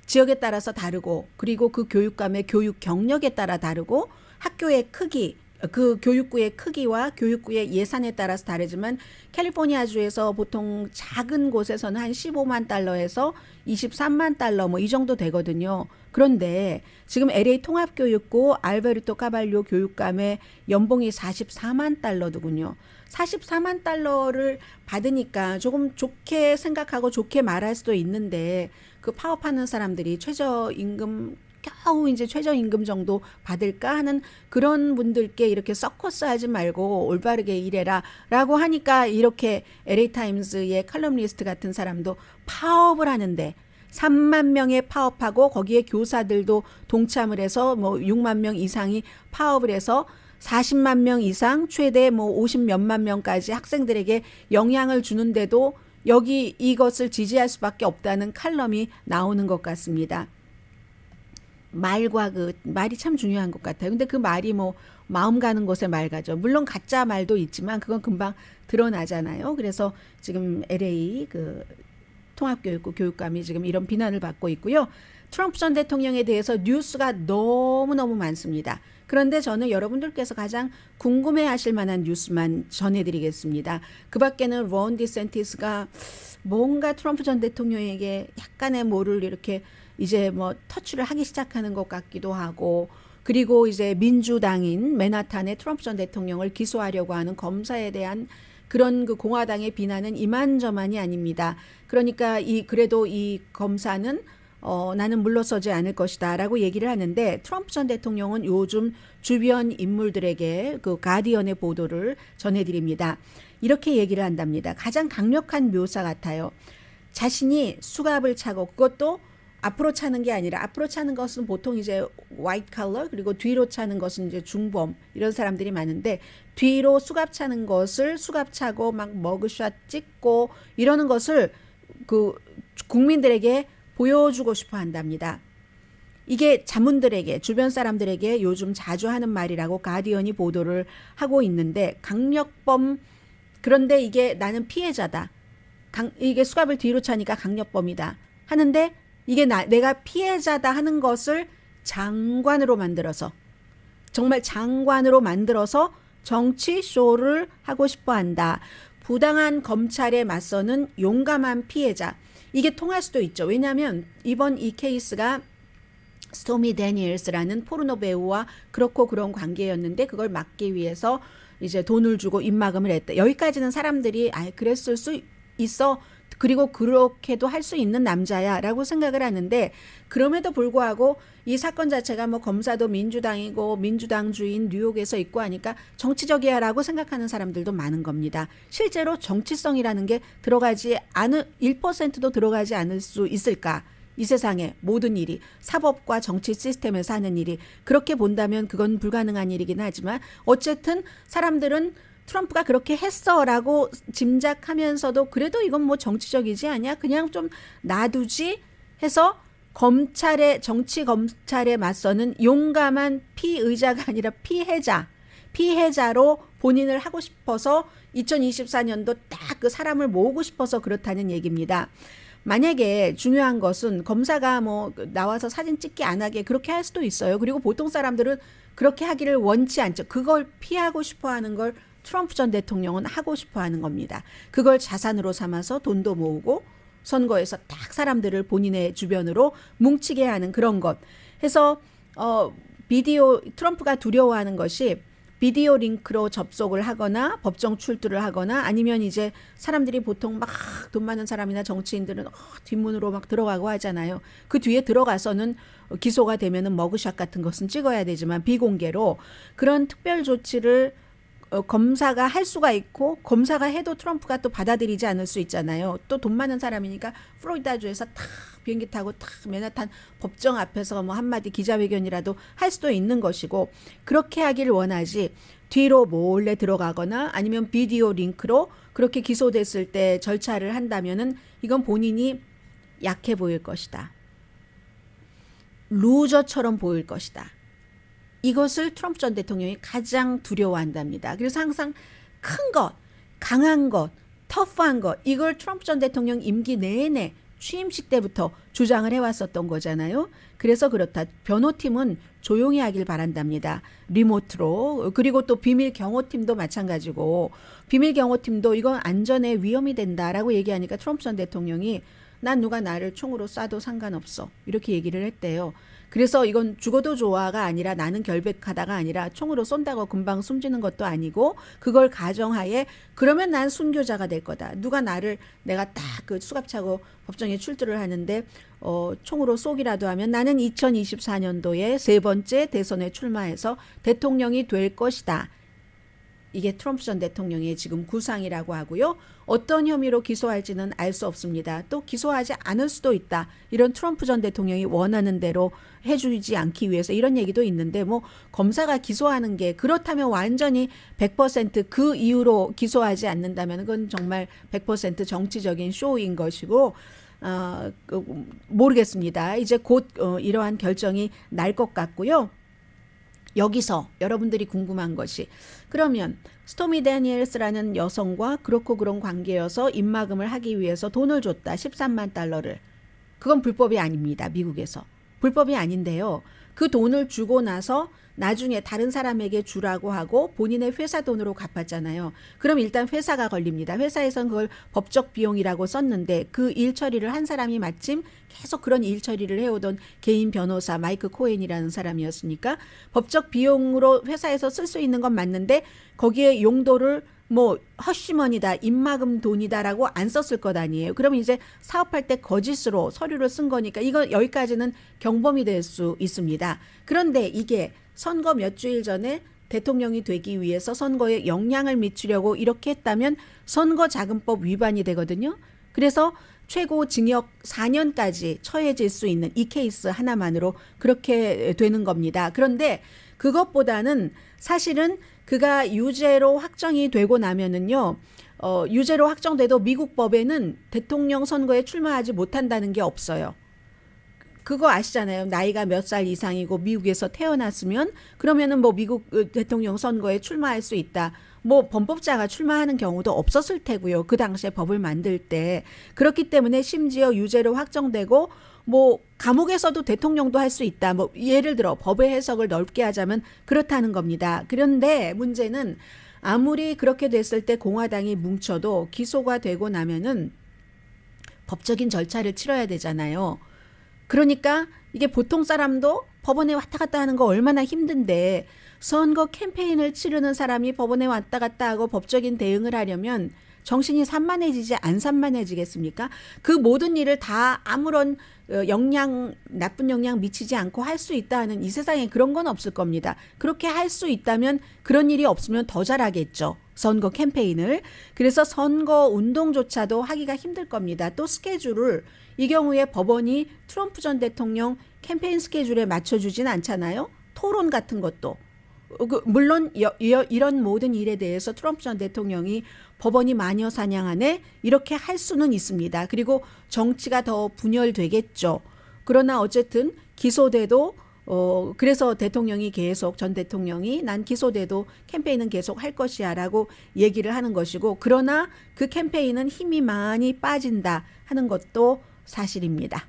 지역에 따라서 다르고 그리고 그 교육감의 교육 경력에 따라 다르고 학교의 크기 그 교육구의 크기와 교육구의 예산에 따라서 다르지만 캘리포니아주에서 보통 작은 곳에서는 한 15만 달러에서 23만 달러 뭐 이 정도 되거든요. 그런데 지금 LA 통합교육구 알베르토 카발료 교육감의 연봉이 44만 달러더군요. 44만 달러를 받으니까 조금 좋게 생각하고 좋게 말할 수도 있는데 그 파업하는 사람들이 최저임금 겨우 이제 최저임금 정도 받을까 하는 그런 분들께 이렇게 서커스 하지 말고 올바르게 일해라 라고 하니까 이렇게 LA 타임즈의 칼럼니스트 같은 사람도 파업을 하는데 3만 명의 파업하고 거기에 교사들도 동참을 해서 뭐 6만 명 이상이 파업을 해서 40만 명 이상 최대 뭐 50몇만 명까지 학생들에게 영향을 주는데도 여기 이것을 지지할 수밖에 없다는 칼럼이 나오는 것 같습니다. 말과 그 말이 참 중요한 것 같아요. 근데 그 말이 뭐 마음 가는 곳에 말 가죠. 물론 가짜 말도 있지만 그건 금방 드러나잖아요. 그래서 지금 LA 그 통합교육구 교육감이 지금 이런 비난을 받고 있고요. 트럼프 전 대통령에 대해서 뉴스가 너무너무 많습니다. 그런데 저는 여러분들께서 가장 궁금해하실 만한 뉴스만 전해드리겠습니다. 그 밖에는 론 디센티스가 뭔가 트럼프 전 대통령에게 약간의 뭐를 이렇게 이제 뭐 터치를 하기 시작하는 것 같기도 하고 그리고 이제 민주당인 맨하탄의 트럼프 전 대통령을 기소하려고 하는 검사에 대한 그런 그 공화당의 비난은 이만저만이 아닙니다. 그러니까 그래도 이 검사는 나는 물러서지 않을 것이다 라고 얘기를 하는데 트럼프 전 대통령은 요즘 주변 인물들에게 그 가디언의 보도를 전해드립니다. 이렇게 얘기를 한답니다. 가장 강력한 묘사 같아요. 자신이 수갑을 차고 그것도 앞으로 차는 게 아니라 앞으로 차는 것은 보통 이제 화이트 칼러 그리고 뒤로 차는 것은 이제 중범 이런 사람들이 많은데 뒤로 수갑 차는 것을 수갑 차고 막 머그샷 찍고 이러는 것을 그 국민들에게 보여주고 싶어 한답니다. 이게 자문들에게 주변 사람들에게 요즘 자주 하는 말이라고 가디언이 보도를 하고 있는데 강력범 그런데 이게 나는 피해자다. 이게 수갑을 뒤로 차니까 강력범이다. 하는데 이게 내가 피해자다 하는 것을 장관으로 만들어서 정말 장관으로 만들어서 정치 쇼를 하고 싶어 한다. 부당한 검찰에 맞서는 용감한 피해자. 이게 통할 수도 있죠. 왜냐하면 이번 이 케이스가 스토미 데니엘스라는 포르노 배우와 그렇고 그런 관계였는데 그걸 막기 위해서 이제 돈을 주고 입막음을 했다. 여기까지는 사람들이 그랬을 수 있어. 그리고 그렇게도 할 수 있는 남자야 라고 생각을 하는데 그럼에도 불구하고 이 사건 자체가 뭐 검사도 민주당이고 민주당주인 뉴욕에서 있고 하니까 정치적이야 라고 생각하는 사람들도 많은 겁니다. 실제로 정치성이라는 게 들어가지 않을 1%도 들어가지 않을 수 있을까? 이 세상의 모든 일이 사법과 정치 시스템에서 하는 일이 그렇게 본다면 그건 불가능한 일이긴 하지만 어쨌든 사람들은 트럼프가 그렇게 했어라고 짐작하면서도 그래도 이건 뭐 정치적이지 않냐? 그냥 좀 놔두지 해서 정치 검찰에 맞서는 용감한 피의자가 아니라 피해자로 본인을 하고 싶어서 2024년도 딱 그 사람을 모으고 싶어서 그렇다는 얘기입니다. 만약에 중요한 것은 검사가 뭐 나와서 사진 찍기 안 하게 그렇게 할 수도 있어요. 그리고 보통 사람들은 그렇게 하기를 원치 않죠. 그걸 피하고 싶어 하는 걸 트럼프 전 대통령은 하고 싶어 하는 겁니다. 그걸 자산으로 삼아서 돈도 모으고 선거에서 딱 사람들을 본인의 주변으로 뭉치게 하는 그런 것. 해서 트럼프가 두려워하는 것이 비디오 링크로 접속을 하거나 법정 출두를 하거나 아니면 이제 사람들이 보통 막 돈 많은 사람이나 정치인들은 뒷문으로 막 들어가고 하잖아요. 그 뒤에 들어가서는 기소가 되면은 머그샷 같은 것은 찍어야 되지만 비공개로 그런 특별 조치를 검사가 할 수가 있고 검사가 해도 트럼프가 또 받아들이지 않을 수 있잖아요. 또 돈 많은 사람이니까 플로리다주에서 탁 비행기 타고 탁 맨하탄 법정 앞에서 뭐 한마디 기자회견이라도 할 수도 있는 것이고 그렇게 하길 원하지 뒤로 몰래 들어가거나 아니면 비디오 링크로 그렇게 기소됐을 때 절차를 한다면은 이건 본인이 약해 보일 것이다. 루저처럼 보일 것이다. 이것을 트럼프 전 대통령이 가장 두려워한답니다. 그래서 항상 큰 것, 강한 것, 터프한 것 이걸 트럼프 전 대통령 임기 내내 취임식 때부터 주장을 해왔었던 거잖아요. 그래서 그렇다. 변호팀은 조용히 하길 바란답니다. 리모트로. 그리고 또 비밀 경호팀도 마찬가지고 비밀 경호팀도 이건 안전에 위험이 된다라고 얘기하니까 트럼프 전 대통령이 난 누가 나를 총으로 쏴도 상관없어. 이렇게 얘기를 했대요. 그래서 이건 죽어도 좋아가 아니라 나는 결백하다가 아니라 총으로 쏜다고 금방 숨지는 것도 아니고 그걸 가정하에 그러면 난 순교자가 될 거다. 누가 내가 딱 그 수갑 차고 법정에 출두를 하는데 총으로 쏘기라도 하면 나는 2024년도에 세 번째 대선에 출마해서 대통령이 될 것이다. 이게 트럼프 전 대통령의 지금 구상이라고 하고요. 어떤 혐의로 기소할지는 알 수 없습니다. 또 기소하지 않을 수도 있다. 이런 트럼프 전 대통령이 원하는 대로 해주지 않기 위해서 이런 얘기도 있는데 뭐 검사가 기소하는 게 그렇다면 완전히 100%그 이유로 기소하지 않는다면 그건 정말 100% 정치적인 쇼인 것이고 모르겠습니다. 이제 곧 이러한 결정이 날 것 같고요. 여기서 여러분들이 궁금한 것이 그러면 스토미 데니엘스라는 여성과 그렇고 그런 관계여서 입막음을 하기 위해서 돈을 줬다. 13만 달러를. 그건 불법이 아닙니다. 미국에서. 불법이 아닌데요. 그 돈을 주고 나서 나중에 다른 사람에게 주라고 하고 본인의 회사 돈으로 갚았잖아요. 그럼 일단 회사가 걸립니다. 회사에선 그걸 법적 비용이라고 썼는데 그 일 처리를 한 사람이 마침 계속 그런 일 처리를 해오던 개인 변호사 마이크 코엔이라는 사람이었으니까 법적 비용으로 회사에서 쓸 수 있는 건 맞는데 거기에 용도를 뭐 허쉬머니다 입막음 돈이다라고 안 썼을 것 아니에요. 그러면 이제 사업할 때 거짓으로 서류를 쓴 거니까 이거 여기까지는 경범이 될 수 있습니다. 그런데 이게 선거 몇 주일 전에 대통령이 되기 위해서 선거에 영향을 미치려고 이렇게 했다면 선거자금법 위반이 되거든요. 그래서 최고 징역 4년까지 처해질 수 있는 이 케이스 하나만으로 그렇게 되는 겁니다. 그런데 그것보다는 사실은 그가 유죄로 확정이 되고 나면은요, 유죄로 확정돼도 미국 법에는 대통령 선거에 출마하지 못한다는 게 없어요. 그거 아시잖아요. 나이가 몇 살 이상이고 미국에서 태어났으면 그러면은 뭐 미국 대통령 선거에 출마할 수 있다. 뭐 범법자가 출마하는 경우도 없었을 테고요. 그 당시에 법을 만들 때. 그렇기 때문에 심지어 유죄로 확정되고 뭐 감옥에서도 대통령도 할 수 있다. 뭐 예를 들어 법의 해석을 넓게 하자면 그렇다는 겁니다. 그런데 문제는 아무리 그렇게 됐을 때 공화당이 뭉쳐도 기소가 되고 나면은 법적인 절차를 치러야 되잖아요. 그러니까 이게 보통 사람도 법원에 왔다 갔다 하는 거 얼마나 힘든데 선거 캠페인을 치르는 사람이 법원에 왔다 갔다 하고 법적인 대응을 하려면 정신이 산만해지지 안 산만해지겠습니까? 그 모든 일을 다 아무런 나쁜 영향 미치지 않고 할 수 있다 하는 이 세상에 그런 건 없을 겁니다. 그렇게 할 수 있다면 그런 일이 없으면 더 잘하겠죠. 선거 캠페인을. 그래서 선거 운동조차도 하기가 힘들 겁니다. 또 스케줄을 이 경우에 법원이 트럼프 전 대통령 캠페인 스케줄에 맞춰주진 않잖아요. 토론 같은 것도. 물론 이런 모든 일에 대해서 트럼프 전 대통령이 법원이 마녀 사냥하네 이렇게 할 수는 있습니다. 그리고 정치가 더 분열되겠죠. 그러나 어쨌든 기소돼도 그래서 대통령이 계속 전 대통령이 난 기소돼도 캠페인은 계속 할 것이야 라고 얘기를 하는 것이고 그러나 그 캠페인은 힘이 많이 빠진다 하는 것도 사실입니다.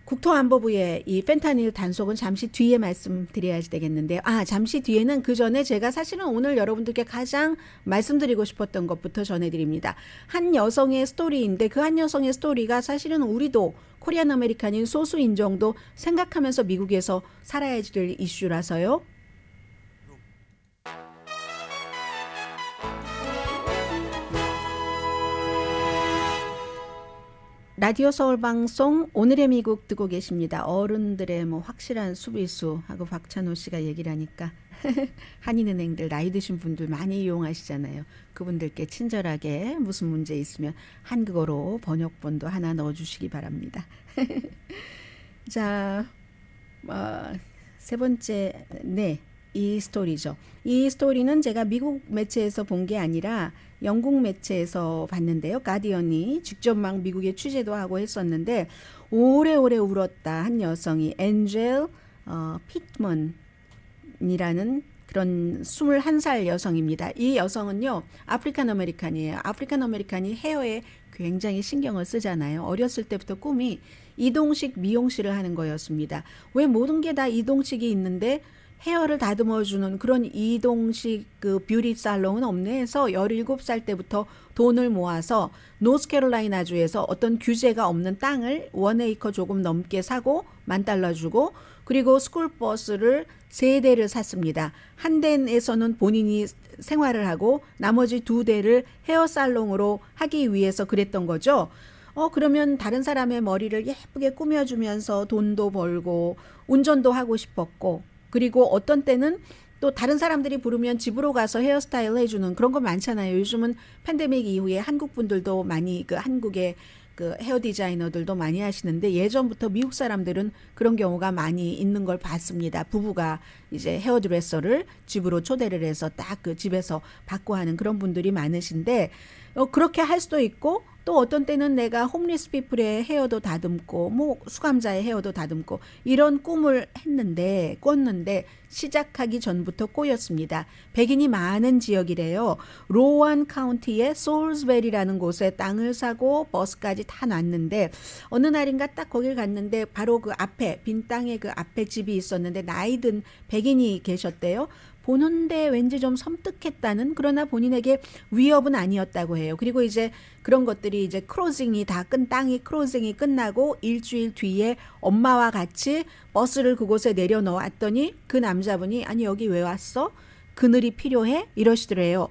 국토안보부의 이 펜타닐 단속은 잠시 뒤에 말씀드려야 되겠는데요. 잠시 뒤에는 그 전에 제가 사실은 오늘 여러분들께 가장 말씀드리고 싶었던 것부터 전해드립니다. 한 여성의 스토리인데 그 한 여성의 스토리가 사실은 우리도 코리안 아메리칸인 소수 인종도 생각하면서 미국에서 살아야 될 이슈라서요. 라디오 서울 방송 오늘의 미국 듣고 계십니다. 어른들의 뭐 확실한 수비수 하고 박찬호 씨가 얘기를 하니까 한인은행들 나이 드신 분들 많이 이용하시잖아요. 그분들께 친절하게 무슨 문제 있으면 한국어로 번역본도 하나 넣어주시기 바랍니다. 자, 세 번째, 이 스토리죠. 이 스토리는 제가 미국 매체에서 본 게 아니라 영국 매체에서 봤는데요. 가디언이 직접 막 미국에 취재도 하고 했었는데 오래오래 울었다 한 여성이 엔젤 피트먼이라는 그런 21살 여성입니다. 이 여성은요. 아프리칸 아메리칸이에요. 아프리칸 아메리칸이 헤어에 굉장히 신경을 쓰잖아요. 어렸을 때부터 꿈이 이동식 미용실을 하는 거였습니다. 왜 모든 게 다 이동식이 있는데 헤어를 다듬어주는 그런 이동식 그 뷰티 살롱은 없네 해서 17살 때부터 돈을 모아서 노스캐롤라이나주에서 어떤 규제가 없는 땅을 1에이커 조금 넘게 사고 $10,000 주고 그리고 스쿨버스를 3대를 샀습니다. 한 대에서는 본인이 생활을 하고 나머지 2대를 헤어살롱으로 하기 위해서 그랬던 거죠. 그러면 다른 사람의 머리를 예쁘게 꾸며주면서 돈도 벌고 운전도 하고 싶었고 그리고 어떤 때는 또 다른 사람들이 부르면 집으로 가서 헤어스타일 해주는 그런 거 많잖아요. 요즘은 팬데믹 이후에 한국 분들도 많이 한국의 그 헤어 디자이너들도 많이 하시는데 예전부터 미국 사람들은 그런 경우가 많이 있는 걸 봤습니다. 부부가 이제 헤어드레서를 집으로 초대를 해서 딱 그 집에서 받고 하는 그런 분들이 많으신데 그렇게 할 수도 있고 또 어떤 때는 내가 홈리스 피플의 헤어도 다듬고 뭐 수감자의 헤어도 다듬고 이런 꿈을 꿨는데 시작하기 전부터 꼬였습니다. 백인이 많은 지역이래요. 로완 카운티의 솔스베리라는 곳에 땅을 사고 버스까지 타 놨는데 어느 날인가 딱 거길 갔는데 바로 그 앞에 빈 땅에 그 앞에 집이 있었는데 나이 든 백인이 계셨대요. 보는데 왠지 좀 섬뜩했다는 그러나 본인에게 위협은 아니었다고 해요. 그리고 이제 그런 것들이 이제 땅이 크로징이 끝나고 일주일 뒤에 엄마와 같이 버스를 그곳에 내려놓았더니 그 남자분이 아니 여기 왜 왔어? 그늘이 필요해? 이러시더래요.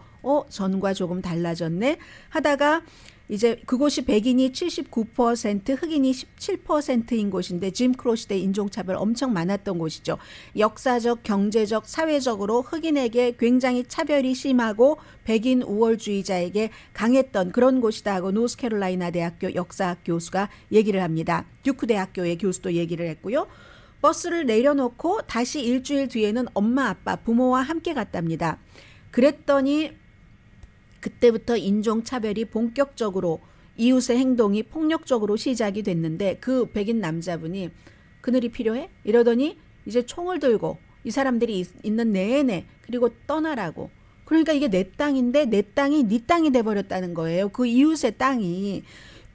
전과 조금 달라졌네 하다가 이제 그곳이 백인이 79% 흑인이 17%인 곳인데 짐 크로 시대 인종차별 엄청 많았던 곳이죠. 역사적, 경제적, 사회적으로 흑인에게 굉장히 차별이 심하고 백인 우월주의자에게 강했던 그런 곳이다 하고 노스캐롤라이나 대학교 역사학 교수가 얘기를 합니다. 듀크 대학교의 교수도 얘기를 했고요. 버스를 내려놓고 다시 일주일 뒤에는 엄마, 아빠, 부모와 함께 갔답니다. 그랬더니 그때부터 인종차별이 본격적으로 이웃의 행동이 폭력적으로 시작이 됐는데 그 백인 남자분이 그늘이 필요해? 이러더니 이제 총을 들고 이 사람들이 있는 내내 그리고 떠나라고. 그러니까 이게 내 땅인데 내 땅이 네 땅이 돼버렸다는 거예요. 그 이웃의 땅이.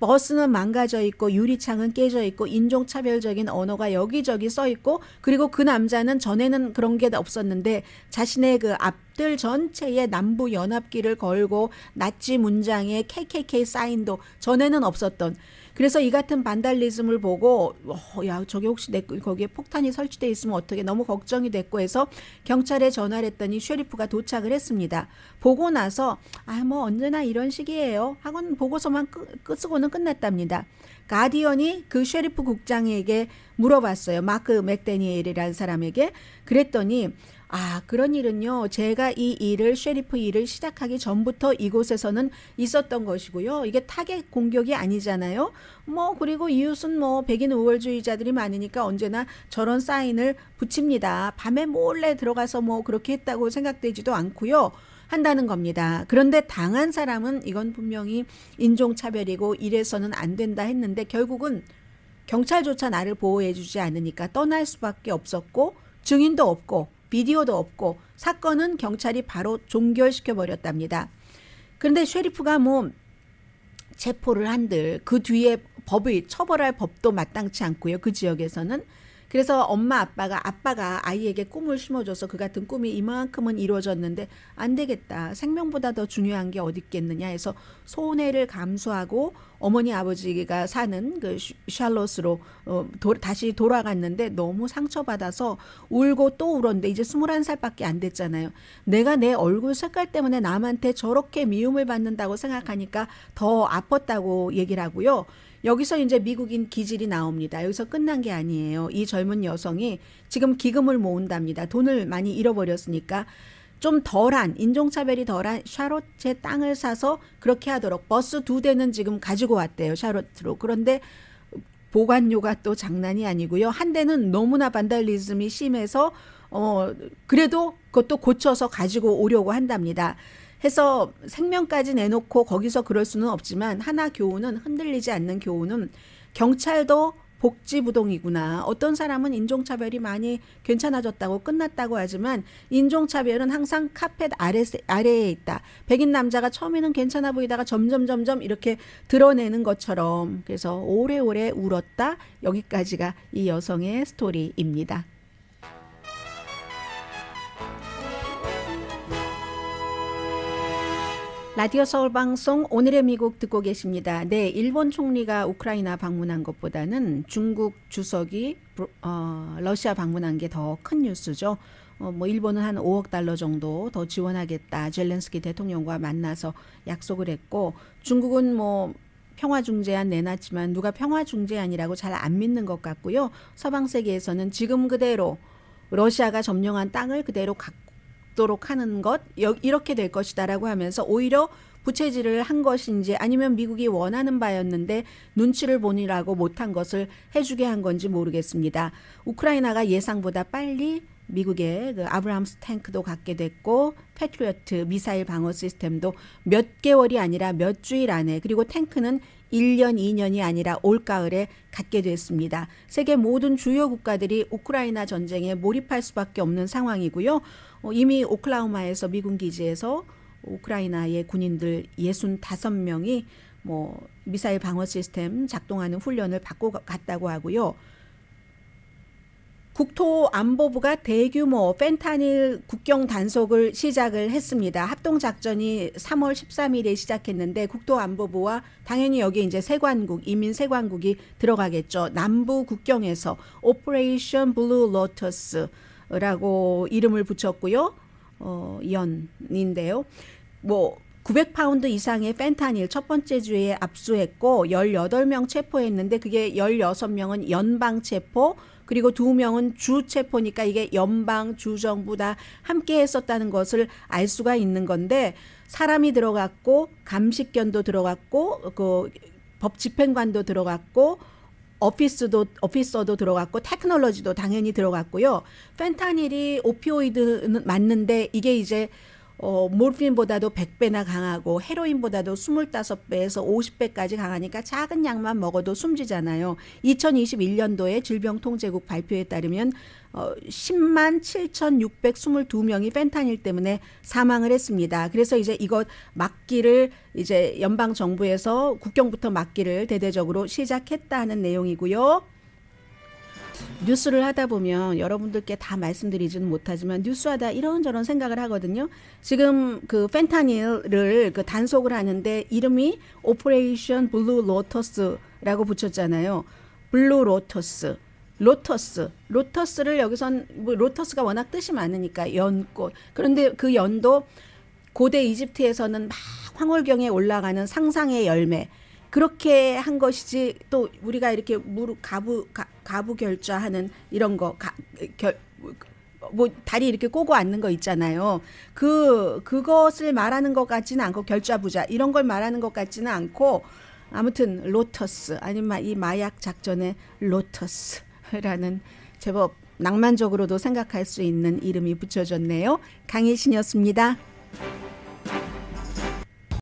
버스는 망가져 있고 유리창은 깨져 있고 인종차별적인 언어가 여기저기 써 있고 그리고 그 남자는 전에는 그런 게 없었는데 자신의 그 앞들 전체에 남부 연합기를 걸고 나치 문장에 KKK 사인도 전에는 없었던 그래서 이 같은 반달리즘을 보고 야 저게 혹시 거기에 폭탄이 설치돼 있으면 어떻게 너무 걱정이 됐고 해서 경찰에 전화를 했더니 쉐리프가 도착을 했습니다. 보고 나서 뭐 언제나 이런 식이에요 하고는 보고서만 쓰고는 끝났답니다. 가디언이 그 쉐리프 국장에게 물어봤어요. 마크 맥데니엘이라는 사람에게. 그랬더니 그런 일은요. 제가 이 일을 쉐리프 일을 시작하기 전부터 이곳에서는 있었던 것이고요. 이게 타겟 공격이 아니잖아요. 그리고 이웃은 백인 우월주의자들이 많으니까 언제나 저런 사인을 붙입니다. 밤에 몰래 들어가서 그렇게 했다고 생각되지도 않고요. 한다는 겁니다. 그런데 당한 사람은 이건 분명히 인종차별이고 이래서는 안 된다 했는데 결국은 경찰조차 나를 보호해주지 않으니까 떠날 수밖에 없었고 증인도 없고 비디오도 없고 사건은 경찰이 바로 종결시켜버렸답니다. 그런데 쉐리프가 체포를 한들 그 뒤에 법이 처벌할 법도 마땅치 않고요. 그 지역에서는. 그래서 엄마 아빠가 아이에게 꿈을 심어줘서 그 같은 꿈이 이만큼은 이루어졌는데 안 되겠다. 생명보다 더 중요한 게 어디 있겠느냐 해서 손해를 감수하고 어머니 아버지가 사는 그 샬롯으로 다시 돌아갔는데 너무 상처받아서 울고 또 울었는데 이제 21살밖에 안 됐잖아요. 내가 내 얼굴 색깔 때문에 남한테 저렇게 미움을 받는다고 생각하니까 더 아팠다고 얘기를 하고요. 여기서 이제 미국인 기질이 나옵니다. 여기서 끝난 게 아니에요. 이 젊은 여성이 지금 기금을 모은답니다. 돈을 많이 잃어버렸으니까 좀 덜한, 인종차별이 덜한 샤롯의 땅을 사서 그렇게 하도록 버스 2대는 지금 가지고 왔대요. 샤롯으로. 그런데 보관료가 또 장난이 아니고요. 한 대는 너무나 반달리즘이 심해서 그래도 그것도 고쳐서 가지고 오려고 한답니다. 해서 생명까지 내놓고 거기서 그럴 수는 없지만 하나 교훈은, 흔들리지 않는 교훈은 경찰도 복지부동이구나. 어떤 사람은 인종차별이 많이 괜찮아졌다고 끝났다고 하지만 인종차별은 항상 카펫 아래에 있다. 백인 남자가 처음에는 괜찮아 보이다가 점점 이렇게 드러내는 것처럼. 그래서 오래오래 울었다. 여기까지가 이 여성의 스토리입니다. 라디오 서울 방송 오늘의 미국 듣고 계십니다. 네, 일본 총리가 우크라이나 방문한 것보다는 중국 주석이 러시아 방문한 게 더 큰 뉴스죠. 일본은 한 5억 달러 정도 더 지원하겠다. 젤렌스키 대통령과 만나서 약속을 했고, 중국은 평화중재안 내놨지만 누가 평화중재안이라고 잘 안 믿는 것 같고요. 서방 세계에서는 지금 그대로 러시아가 점령한 땅을 그대로 갖도록 하는 것, 이렇게 될 것이다라고 하면서 오히려 부채질을 한 것인지 아니면 미국이 원하는 바였는데 눈치를 보느라고 못한 것을 해주게 한 건지 모르겠습니다. 우크라이나가 예상보다 빨리 미국의 그 아브람스 탱크도 갖게 됐고 패트리어트 미사일 방어 시스템도 몇 개월이 아니라 몇 주일 안에, 그리고 탱크는 1년, 2년이 아니라 올가을에 갖게 됐습니다. 세계 모든 주요 국가들이 우크라이나 전쟁에 몰입할 수밖에 없는 상황이고요. 이미 오클라호마에서 미군 기지에서 우크라이나의 군인들 65명이 미사일 방어 시스템 작동하는 훈련을 받고 갔다고 하고요. 국토안보부가 대규모 펜타닐 국경 단속을 시작을 했습니다. 합동작전이 3월 13일에 시작했는데 국토안보부와 당연히 여기 이제 이민 세관국이 들어가겠죠. 남부 국경에서 오퍼레이션 블루 로터스라고 이름을 붙였고요. 연인데요. 900파운드 이상의 펜타닐 첫 번째 주에 압수했고 18명 체포했는데 그게 16명은 연방 체포, 그리고 2명은 주 체포니까 이게 연방, 주정부 다 함께 했었다는 것을 알 수가 있는 건데, 사람이 들어갔고 감식견도 들어갔고 그 법 집행관도 들어갔고 오피서도 들어갔고 테크놀로지도 당연히 들어갔고요. 펜타닐이 오피오이드는 맞는데 이게 이제 모르핀보다도 100배나 강하고 헤로인보다도 25배에서 50배까지 강하니까 작은 양만 먹어도 숨지잖아요. 2021년도에 질병통제국 발표에 따르면 10만 7,622명이 펜타닐 때문에 사망을 했습니다. 그래서 이제 이것 막기를 이제 연방 정부에서 국경부터 막기를 대대적으로 시작했다는 내용이고요. 뉴스를 하다 보면 여러분들께 다 말씀드리지는 못하지만 뉴스하다 이런저런 생각을 하거든요. 지금 그 펜타닐을 그 단속을 하는데 이름이 오퍼레이션 블루 로터스라고 붙였잖아요. 블루 로터스를 여기선 로터스가 워낙 뜻이 많으니까 연꽃. 그런데 그 연도 고대 이집트에서는 막 황홀경에 올라가는 상상의 열매, 그렇게 한 것이지, 또 우리가 이렇게 가부 결좌하는 이런 거, 다리 이렇게 꼬고 앉는 거 있잖아요. 그것을 말하는 것 같지는 않고, 결좌부자 이런 걸 말하는 것 같지는 않고, 아무튼 로터스, 아니면 이 마약 작전의 로터스라는 제법 낭만적으로도 생각할 수 있는 이름이 붙여졌네요. 강혜신이었습니다.